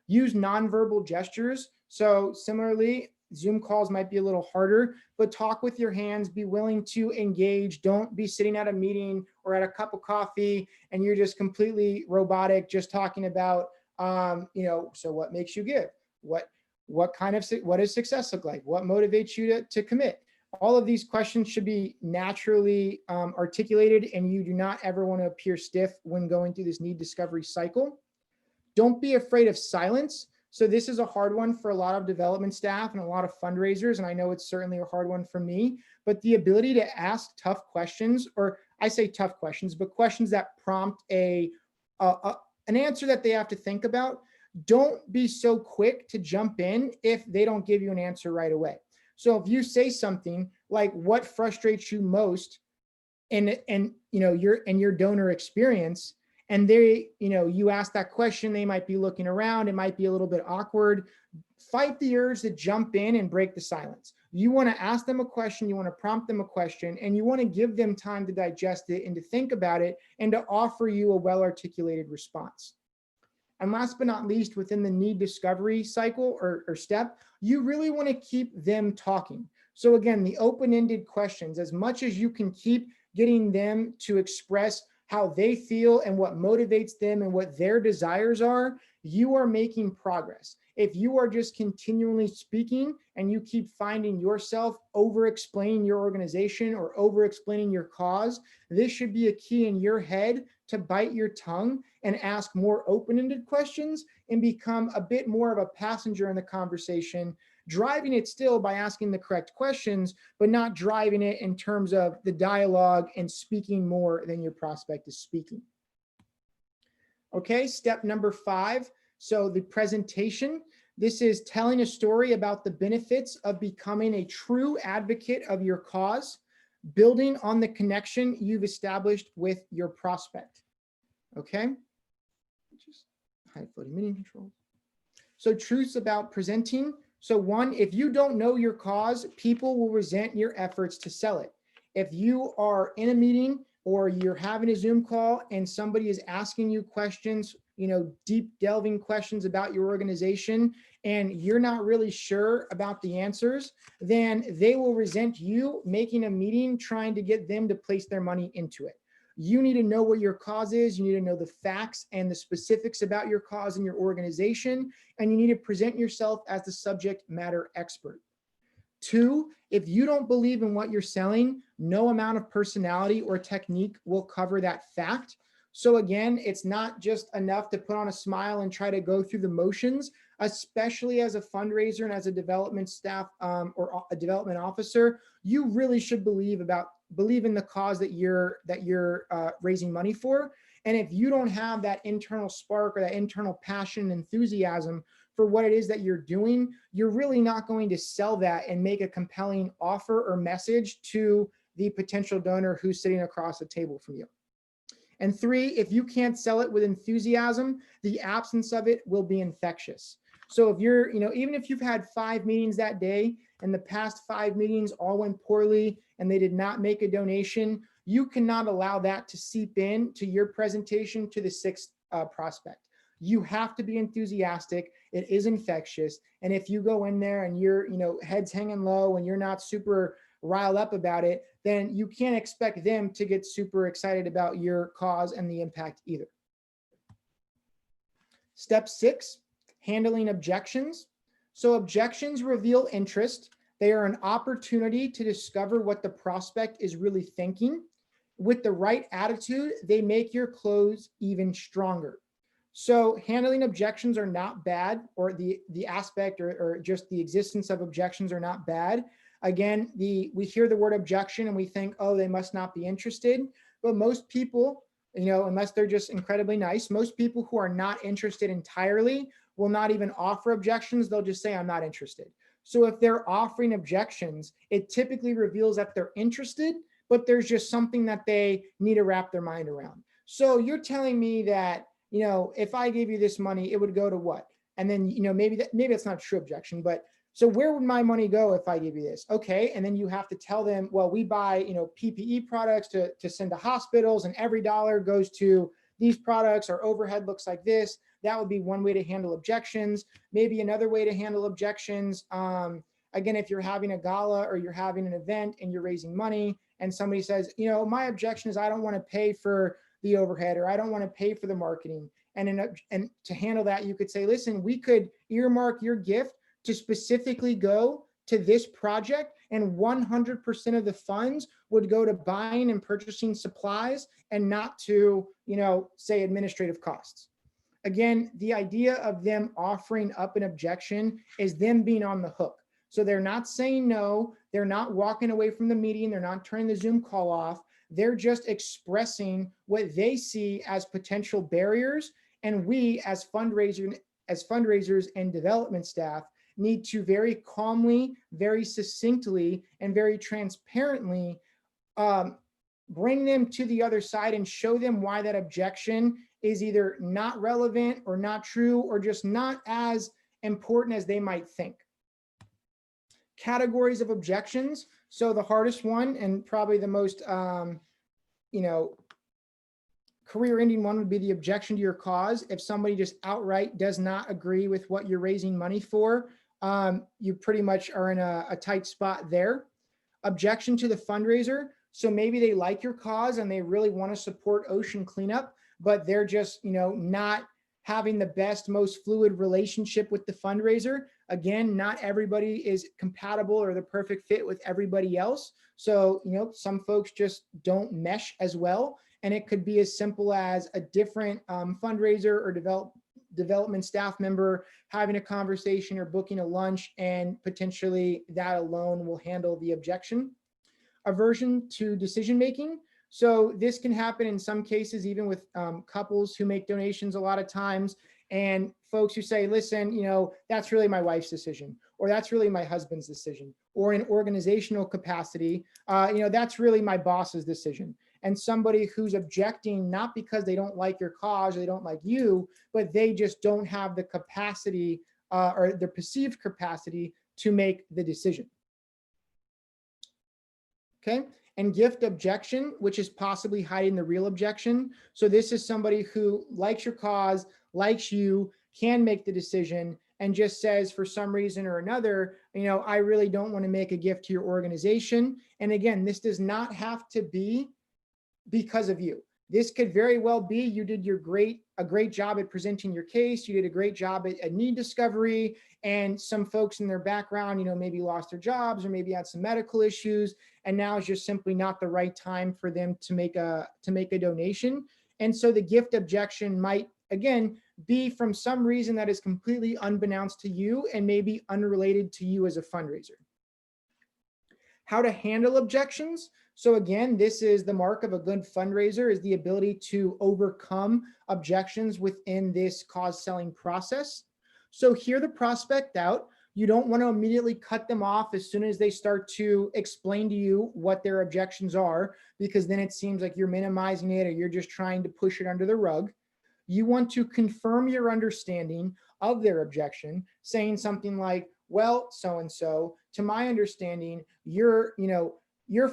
Speaker 1: Use nonverbal gestures. So similarly, Zoom calls might be a little harder, but talk with your hands, be willing to engage. Don't be sitting at a meeting or at a cup of coffee and you're just completely robotic, just talking about, so what makes you give? What does success look like? What motivates you to commit? All of these questions should be naturally articulated, and you do not ever want to appear stiff when going through this need discovery cycle. Don't be afraid of silence. So this is a hard one for a lot of development staff and a lot of fundraisers, and I know it's certainly a hard one for me, but the ability to ask tough questions, or I say tough questions, but questions that prompt an answer that they have to think about. Don't be so quick to jump in if they don't give you an answer right away. So if you say something like, what frustrates you most in your donor experience, and you ask that question, they might be looking around, it might be a little bit awkward. Fight the urge to jump in and break the silence. You want to ask them a question, you want to prompt them a question, and you want to give them time to digest it and to think about it and to offer you a well-articulated response. And last but not least, within the need discovery cycle or step, you really want to keep them talking. So again, the open-ended questions, as much as you can keep getting them to express how they feel and what motivates them and what their desires are, you are making progress. If you are just continually speaking and you keep finding yourself over-explaining your organization or over-explaining your cause, this should be a key in your head to bite your tongue and ask more open-ended questions and become a bit more of a passenger in the conversation, driving it still by asking the correct questions, but not driving it in terms of the dialogue and speaking more than your prospect is speaking. Okay, step number 5. So the presentation. This is telling a story about the benefits of becoming a true advocate of your cause, building on the connection you've established with your prospect. Okay, just high floating meeting control. So truths about presenting. So 1, if you don't know your cause, people will resent your efforts to sell it. If you are in a meeting or you're having a Zoom call and somebody is asking you questions, deep delving questions about your organization, and you're not really sure about the answers, then they will resent you making a meeting trying to get them to place their money into it. You need to know what your cause is. You need to know the facts and the specifics about your cause and your organization, and you need to present yourself as the subject matter expert. 2, if you don't believe in what you're selling, no amount of personality or technique will cover that fact. So again, it's not just enough to put on a smile and try to go through the motions, especially as a fundraiser and as a development staff or a development officer. You really should believe in the cause that you're raising money for. And if you don't have that internal spark or that internal passion and enthusiasm for what it is that you're doing, you're really not going to sell that and make a compelling offer or message to the potential donor who's sitting across the table from you. And 3, if you can't sell it with enthusiasm, the absence of it will be infectious. So if you're, even if you've had 5 meetings that day and the past 5 meetings all went poorly and they did not make a donation, you cannot allow that to seep in to your presentation to the 6th prospect. You have to be enthusiastic. It is infectious. And if you go in there and you're, heads hanging low and you're not super riled up about it, then you can't expect them to get super excited about your cause and the impact either. Step 6, handling objections. So objections reveal interest. They are an opportunity to discover what the prospect is really thinking. With the right attitude, they make your close even stronger. So handling objections are not bad, or the aspect or just the existence of objections are not bad. Again, we hear the word objection and we think, oh, they must not be interested. But most people, unless they're just incredibly nice, most people who are not interested entirely will not even offer objections. They'll just say, I'm not interested. So if they're offering objections, it typically reveals that they're interested, but there's just something that they need to wrap their mind around. So you're telling me that, if I gave you this money, it would go to what? And then, maybe that's not a true objection, but so where would my money go if I give you this? Okay. And then you have to tell them, well, we buy, PPE products to send to hospitals, and every dollar goes to these products. Our overhead looks like this. That would be one way to handle objections. Maybe another way to handle objections. Again, if you're having a gala or you're having an event and you're raising money and somebody says, my objection is I don't want to pay for the overhead, or I don't want to pay for the marketing. And to handle that, you could say, listen, we could earmark your gift to specifically go to this project, and 100% of the funds would go to buying and purchasing supplies and not to, say administrative costs. Again, the idea of them offering up an objection is them being on the hook. So they're not saying no, they're not walking away from the meeting, they're not turning the Zoom call off. They're just expressing what they see as potential barriers. And we as fundraisers and development staff need to very calmly, very succinctly, and very transparently bring them to the other side and show them why that objection is either not relevant or not true or just not as important as they might think. Categories of objections. So the hardest one, and probably the most, career-ending one, would be the objection to your cause. If somebody just outright does not agree with what you're raising money for, you pretty much are in a tight spot there. Objection to the fundraiser. So maybe they like your cause and they really want to support ocean cleanup, but they're just, not having the best, most fluid relationship with the fundraiser. Again, not everybody is compatible or the perfect fit with everybody else. So, some folks just don't mesh as well. And it could be as simple as a different fundraiser or development staff member having a conversation or booking a lunch, and potentially that alone will handle the objection. Aversion to decision-making. So this can happen in some cases, even with couples who make donations a lot of times, and folks who say, listen, that's really my wife's decision, or that's really my husband's decision, or in organizational capacity, that's really my boss's decision. And somebody who's objecting, not because they don't like your cause or they don't like you, but they just don't have the capacity or the perceived capacity to make the decision. Okay. And gift objection, which is possibly hiding the real objection. So this is somebody who likes your cause, likes you, can make the decision, and just says for some reason or another, I really don't want to make a gift to your organization. And again, this does not have to be because of you. This could very well be you did a great job at presenting your case. You did a great job at need discovery, and some folks in their background, maybe lost their jobs or maybe had some medical issues, and now is just simply not the right time for them to make a donation. And so the gift objection might, again, be from some reason that is completely unbeknownst to you and maybe unrelated to you as a fundraiser. How to handle objections. So again, this is the mark of a good fundraiser, is the ability to overcome objections within this cause selling process. So hear the prospect out. You don't want to immediately cut them off as soon as they start to explain to you what their objections are, because then it seems like you're minimizing it or you're just trying to push it under the rug. You want to confirm your understanding of their objection, saying something like, well, so-and-so, to my understanding, your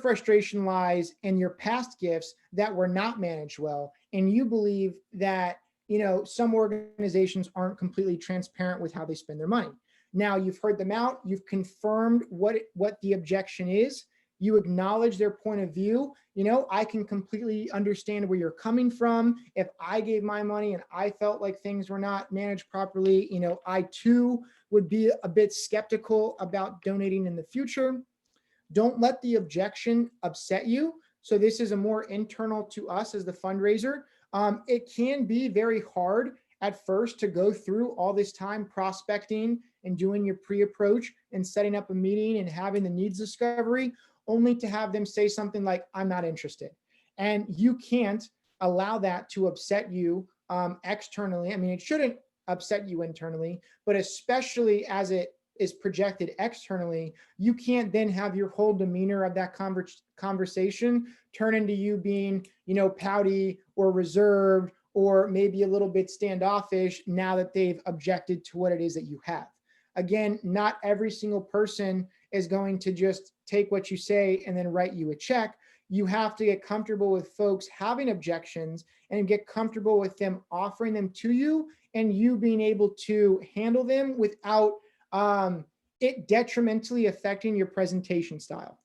Speaker 1: frustration lies in your past gifts that were not managed well. And you believe that, some organizations aren't completely transparent with how they spend their money. Now you've heard them out, you've confirmed what the objection is, you acknowledge their point of view. I can completely understand where you're coming from. If I gave my money and I felt like things were not managed properly, I too would be a bit skeptical about donating in the future. Don't let the objection upset you. So this is a more internal to us as the fundraiser. It can be very hard at first to go through all this time prospecting and doing your pre-approach and setting up a meeting and having the needs discovery, only to have them say something like, I'm not interested. And you can't allow that to upset you externally. I mean, it shouldn't upset you internally, but especially as it is projected externally, you can't then have your whole demeanor of that conversation turn into you being, pouty or reserved or maybe a little bit standoffish now that they've objected to what it is that you have. Again, not every single person is going to just take what you say and then write you a check. You have to get comfortable with folks having objections and get comfortable with them offering them to you and you being able to handle them without it detrimentally affecting your presentation style.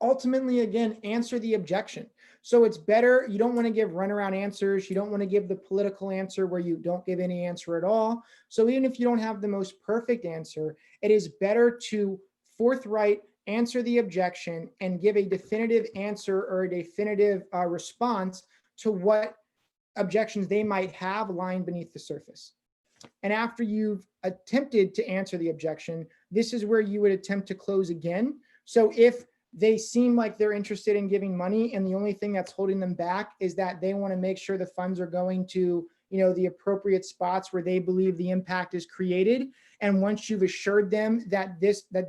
Speaker 1: Ultimately, again, answer the objection. So it's better, you don't want to give runaround answers. You don't want to give the political answer where you don't give any answer at all. So even if you don't have the most perfect answer, it is better to forthright answer the objection and give a definitive answer or a definitive response to what objections they might have lying beneath the surface. And after you've attempted to answer the objection, this is where you would attempt to close again. So if they seem like they're interested in giving money and the only thing that's holding them back is that they want to make sure the funds are going to, the appropriate spots where they believe the impact is created. And once you've assured them that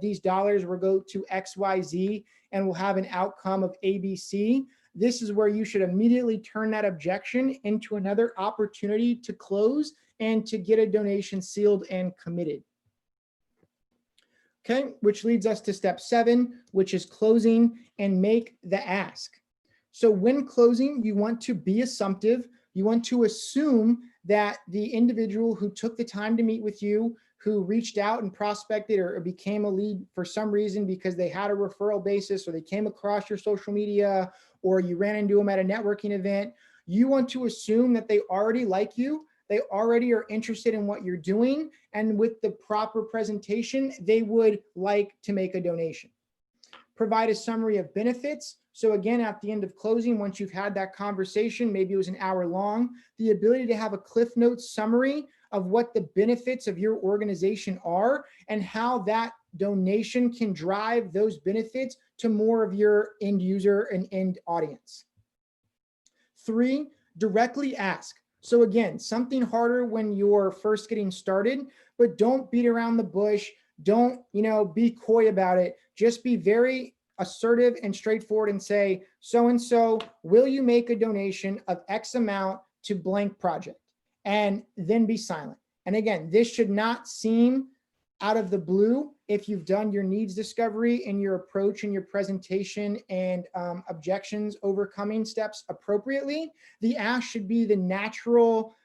Speaker 1: these dollars will go to XYZ and will have an outcome of ABC, this is where you should immediately turn that objection into another opportunity to close and to get a donation sealed and committed. Okay, which leads us to step 7, which is closing and make the ask. So when closing, you want to be assumptive. You want to assume that the individual who took the time to meet with you, who reached out and prospected or became a lead for some reason because they had a referral basis or they came across your social media or you ran into them at a networking event, you want to assume that they already like you. They already are interested in what you're doing, and with the proper presentation, they would like to make a donation. Provide a summary of benefits. So again, at the end of closing, once you've had that conversation, maybe it was an hour long, the ability to have a Cliff Notes summary of what the benefits of your organization are and how that donation can drive those benefits to more of your end user and end audience. 3, directly ask. So again, something harder when you're first getting started, but don't beat around the bush. Don't, be coy about it. Just be very assertive and straightforward and say, so-and-so, will you make a donation of X amount to blank project? And then be silent. And again, this should not seem out of the blue if you've done your needs discovery and your approach and your presentation and objections overcoming steps appropriately. The ask should be the natural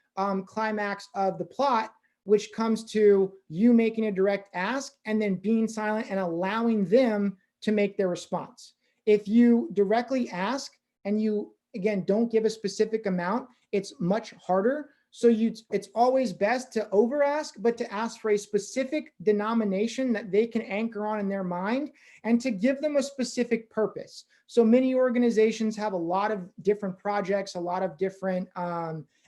Speaker 1: climax of the plot, which comes to you making a direct ask and then being silent and allowing them to make their response. If you directly ask and you again, don't give a specific amount. It's much harder. So it's always best to over ask, but to ask for a specific denomination that they can anchor on in their mind, and to give them a specific purpose. So many organizations have a lot of different projects, a lot of different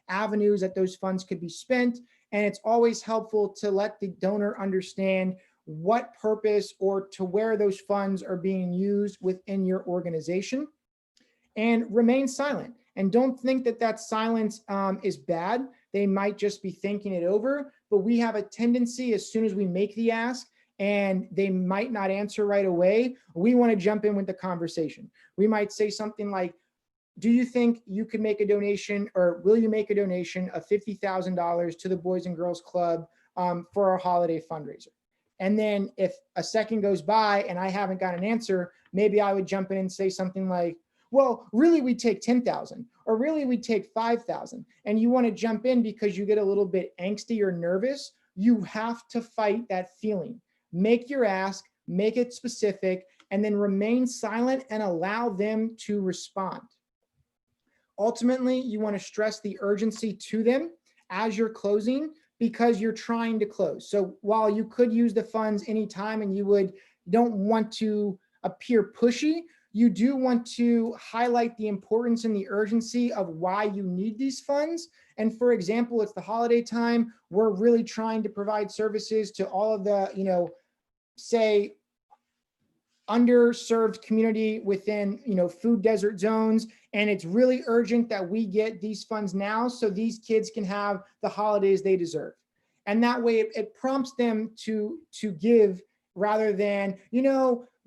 Speaker 1: avenues that those funds could be spent. And it's always helpful to let the donor understand what purpose or to where those funds are being used within your organization. And remain silent. And don't think that that silence is bad. They might just be thinking it over, but we have a tendency, as soon as we make the ask and they might not answer right away, we want to jump in with the conversation. We might say something like, do you think you could make a donation, or will you make a donation of $50,000 to the Boys and Girls Club for our holiday fundraiser? And then if a second goes by and I haven't got an answer, maybe I would jump in and say something like, well, really we take 10,000, or really we take 5,000. And you want to jump in because you get a little bit angsty or nervous. You have to fight that feeling. Make your ask, make it specific, and then remain silent and allow them to respond. Ultimately, you want to stress the urgency to them as you're closing, because you're trying to close. So while you could use the funds anytime and you don't want to appear pushy, you do want to highlight the importance and the urgency of why you need these funds. And for example, it's the holiday time. We're really trying to provide services to all of the, say, underserved community within, food desert zones. And it's really urgent that we get these funds now so these kids can have the holidays they deserve. And that way it prompts them to give, rather than,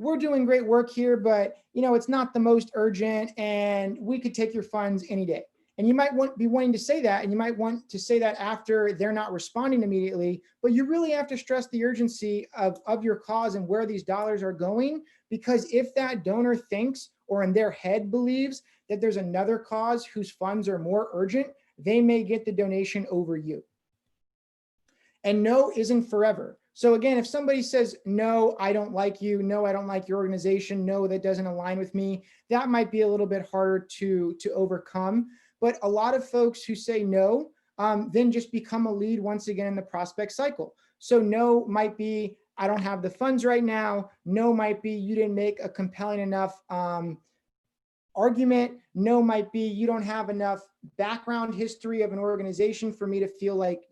Speaker 1: we're doing great work here, but it's not the most urgent and we could take your funds any day. And you might be wanting to say that, and you might want to say that after they're not responding immediately, but you really have to stress the urgency of your cause and where these dollars are going. Because if that donor thinks, or in their head believes, that there's another cause whose funds are more urgent, they may get the donation over you. And no isn't forever. So again, if somebody says, no, I don't like you, no, I don't like your organization, no, that doesn't align with me, that might be a little bit harder to overcome. But a lot of folks who say no, then just become a lead once again in the prospect cycle. So no might be, I don't have the funds right now. No might be, you didn't make a compelling enough argument. No might be, you don't have enough background history of an organization for me to feel like,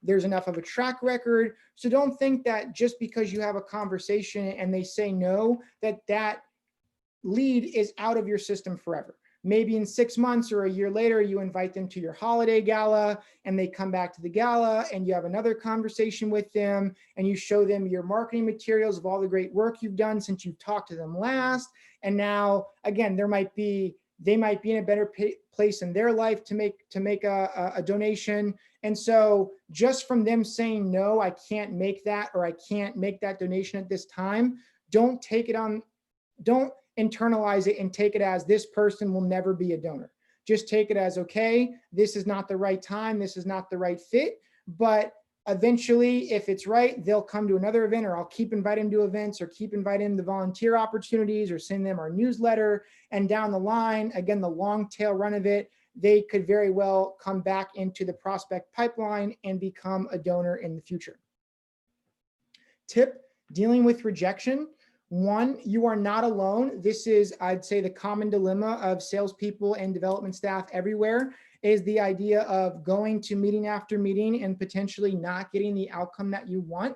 Speaker 1: there's enough of a track record. So don't think that just because you have a conversation and they say no, that lead is out of your system forever. Maybe in 6 months or a year later, you invite them to your holiday gala and they come back to the gala and you have another conversation with them and you show them your marketing materials of all the great work you've done since you've talked to them last. And now, again, they might be in a better place in their life to make a donation. And so just from them saying, no, I can't make that, or I can't make that donation at this time, don't internalize it and take it as this person will never be a donor. Just take it as, okay, this is not the right time. This is not the right fit, but eventually if it's right, they'll come to another event, or I'll keep inviting them to events, or keep inviting them to volunteer opportunities, or send them our newsletter. And down the line, again, the long tail run of it, they could very well come back into the prospect pipeline and become a donor in the future. Tip, dealing with rejection. One, you are not alone. This is, I'd say, the common dilemma of salespeople and development staff everywhere, is the idea of going to meeting after meeting and potentially not getting the outcome that you want.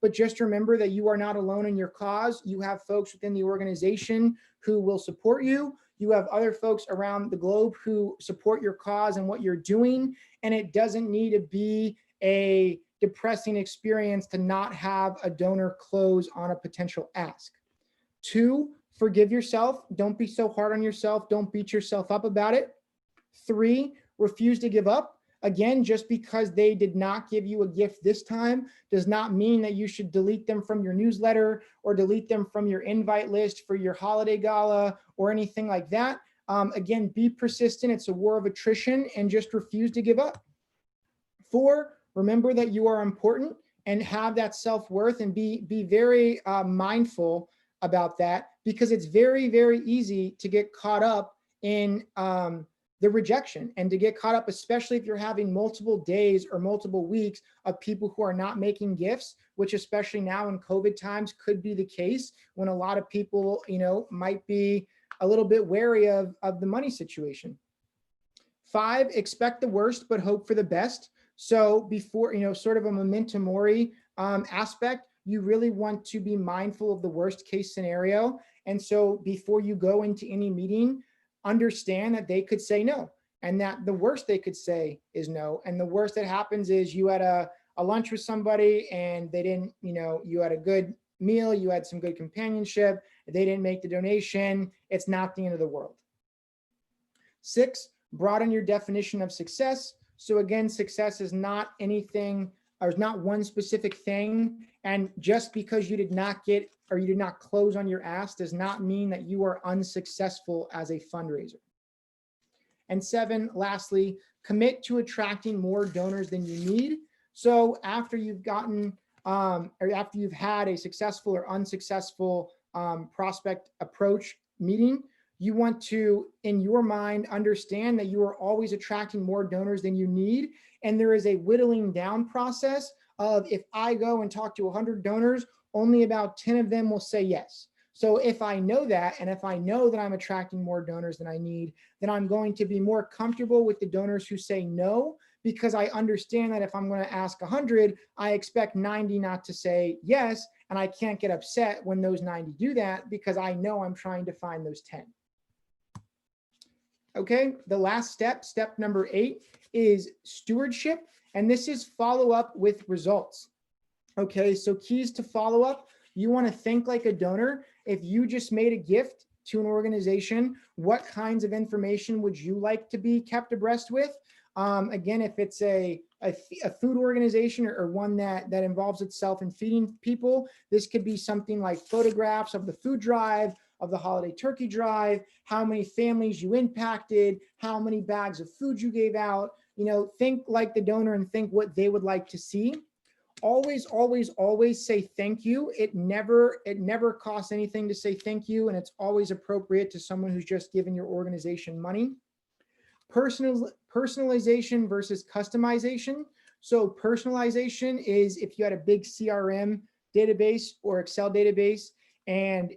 Speaker 1: But just remember that you are not alone in your cause. You have folks within the organization who will support you. You have other folks around the globe who support your cause and what you're doing. And it doesn't need to be a depressing experience to not have a donor close on a potential ask. 2, forgive yourself. Don't be so hard on yourself. Don't beat yourself up about it. 3, refuse to give up. Again, just because they did not give you a gift this time does not mean that you should delete them from your newsletter or delete them from your invite list for your holiday gala or anything like that. Again, be persistent. It's a war of attrition, and just refuse to give up. 4, remember that you are important and have that self-worth, and be very mindful about that, because it's very, very easy to get caught up in the rejection and to get caught up, especially if you're having multiple days or multiple weeks of people who are not making gifts, which especially now in COVID times could be the case when a lot of people, might be a little bit wary of the money situation. 5, expect the worst, but hope for the best. So before, sort of a memento mori aspect, you really want to be mindful of the worst case scenario. And so before you go into any meeting, understand that they could say no, and that the worst they could say is no. And the worst that happens is you had a lunch with somebody and they didn't, you had a good meal, you had some good companionship, they didn't make the donation. It's not the end of the world. 6, broaden your definition of success. So again, success is not anything, or is not one specific thing. And just because you did not get, or you did not close on your ask, does not mean that you are unsuccessful as a fundraiser. And 7, lastly, commit to attracting more donors than you need. So after you've gotten, or after you've had a successful or unsuccessful prospect approach meeting, you want to, in your mind, understand that you are always attracting more donors than you need. And there is a whittling down process of, if I go and talk to 100 donors, only about 10 of them will say yes. So if I know that, and if I know that I'm attracting more donors than I need, then I'm going to be more comfortable with the donors who say no, because I understand that if I'm going to ask 100, I expect 90 not to say yes. And I can't get upset when those 90 do that, because I know I'm trying to find those 10. Okay, the last step, step number 8, is stewardship. And this is follow up with results. Okay, so keys to follow up. You want to think like a donor. If you just made a gift to an organization, what kinds of information would you like to be kept abreast with? Again, if it's a food organization or one that involves itself in feeding people, this could be something like photographs of the food drive, of the holiday turkey drive, how many families you impacted, how many bags of food you gave out. Think like the donor and think what they would like to see. Always, always, always say thank you. It never costs anything to say thank you, and it's always appropriate to someone who's just giving your organization money. Personalization versus customization. So personalization is if you had a big CRM database or Excel database, and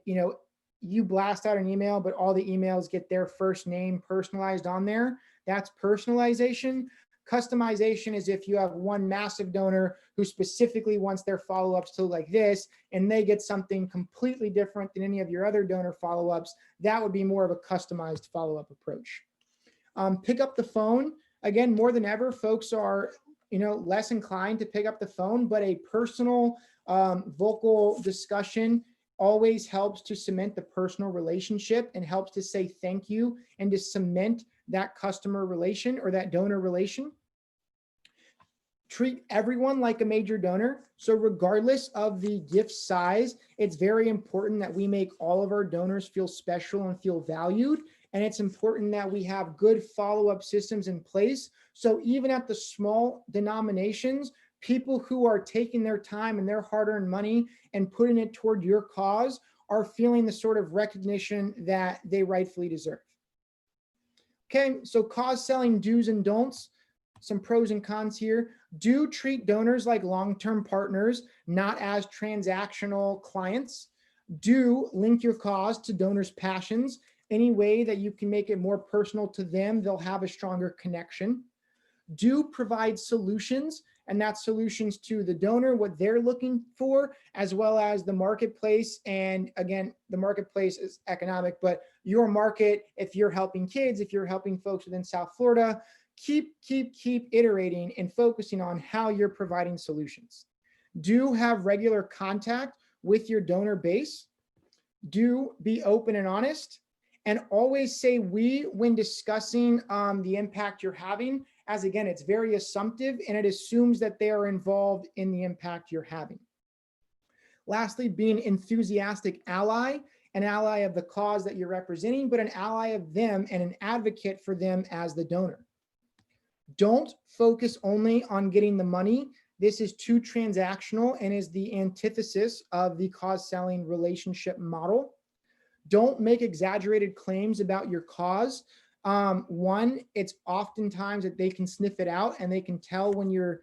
Speaker 1: you blast out an email, but all the emails get their first name personalized on there. That's personalization. Customization is if you have one massive donor who specifically wants their follow-ups to look like this, and they get something completely different than any of your other donor follow-ups. That would be more of a customized follow-up approach. Pick up the phone. Again, more than ever, folks are less inclined to pick up the phone, but a personal vocal discussion always helps to cement the personal relationship and helps to say thank you and to cement that customer relation or that donor relation. Treat everyone like a major donor. So regardless of the gift size, it's very important that we make all of our donors feel special and feel valued. And it's important that we have good follow-up systems in place. So even at the small denominations, people who are taking their time and their hard-earned money and putting it toward your cause are feeling the sort of recognition that they rightfully deserve. Okay, so cause selling do's and don'ts, some pros and cons here. Do treat donors like long-term partners, not as transactional clients. Do link your cause to donors' passions. Any way that you can make it more personal to them, they'll have a stronger connection. Do provide solutions, and that's solutions to the donor, what they're looking for, as well as the marketplace. And again, the marketplace is economic, but your market, if you're helping kids, if you're helping folks within South Florida, keep iterating and focusing on how you're providing solutions. Do have regular contact with your donor base. Do be open and honest, and always say we when discussing the impact you're having, as again, it's very assumptive and it assumes that they are involved in the impact you're having. Lastly, be an enthusiastic ally, an ally of the cause that you're representing, but an ally of them and an advocate for them as the donor. Don't focus only on getting the money. This is too transactional and is the antithesis of the cause selling relationship model. Don't make exaggerated claims about your cause. One, it's oftentimes that they can sniff it out and they can tell when you're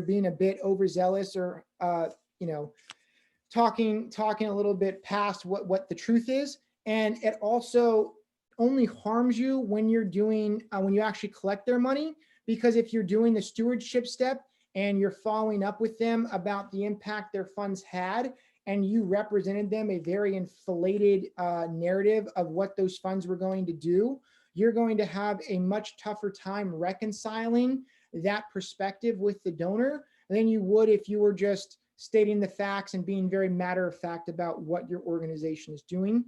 Speaker 1: being a bit overzealous or talking a little bit past what the truth is. And it also only harms you when you're doing when you actually collect their money, because if you're doing the stewardship step and you're following up with them about the impact their funds had, and you represented them a very inflated narrative of what those funds were going to do, you're going to have a much tougher time reconciling that perspective with the donor than you would if you were just stating the facts and being very matter of fact about what your organization is doing.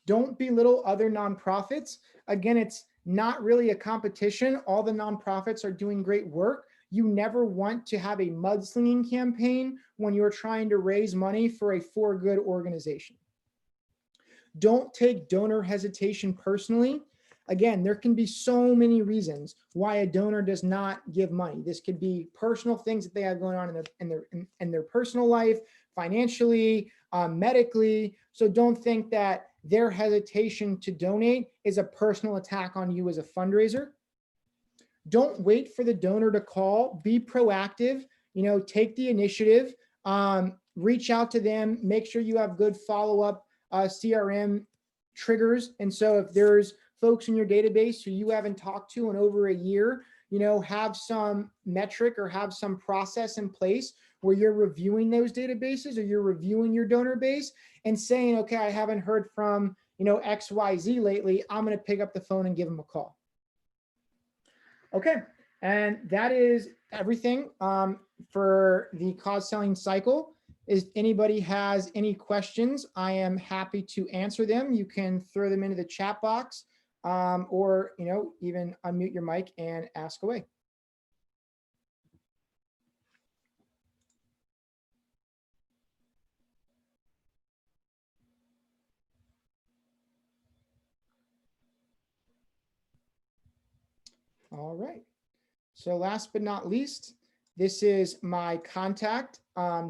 Speaker 1: Don't belittle other nonprofits. Again, it's not really a competition. All the nonprofits are doing great work. You never want to have a mudslinging campaign when you're trying to raise money for a for-good organization. Don't take donor hesitation personally. Again, there can be so many reasons why a donor does not give money. This could be personal things that they have going on in their personal life, financially, medically. So don't think that their hesitation to donate is a personal attack on you as a fundraiser. Don't wait for the donor to call. Be proactive. Take the initiative. Reach out to them. Make sure you have good follow-up CRM triggers. And so if there's folks in your database who you haven't talked to in over a year, have some metric or have some process in place where you're reviewing those databases or you're reviewing your donor base and saying, okay, I haven't heard from, XYZ lately. I'm going to pick up the phone and give them a call. Okay. And that is everything for the cause selling cycle. If anybody has any questions, I am happy to answer them. You can throw them into the chat box or, even unmute your mic and ask away. All right. So last but not least, this is my contact,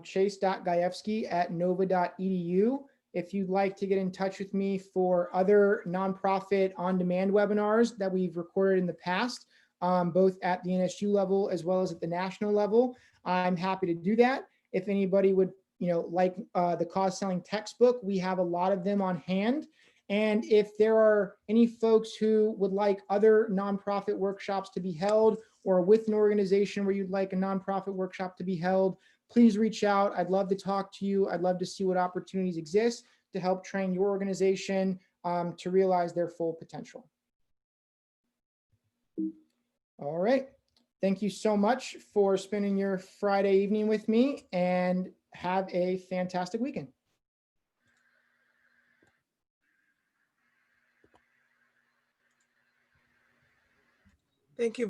Speaker 1: chase.gajewski@nova.edu. If you'd like to get in touch with me for other nonprofit on-demand webinars that we've recorded in the past, both at the NSU level as well as at the national level, I'm happy to do that. If anybody would, like the cause selling textbook, we have a lot of them on hand. And if there are any folks who would like other nonprofit workshops to be held, or with an organization where you'd like a nonprofit workshop to be held, please reach out. I'd love to talk to you. I'd love to see what opportunities exist to help train your organization to realize their full potential. All right. Thank you so much for spending your Friday evening with me, and have a fantastic weekend.
Speaker 2: Thank you.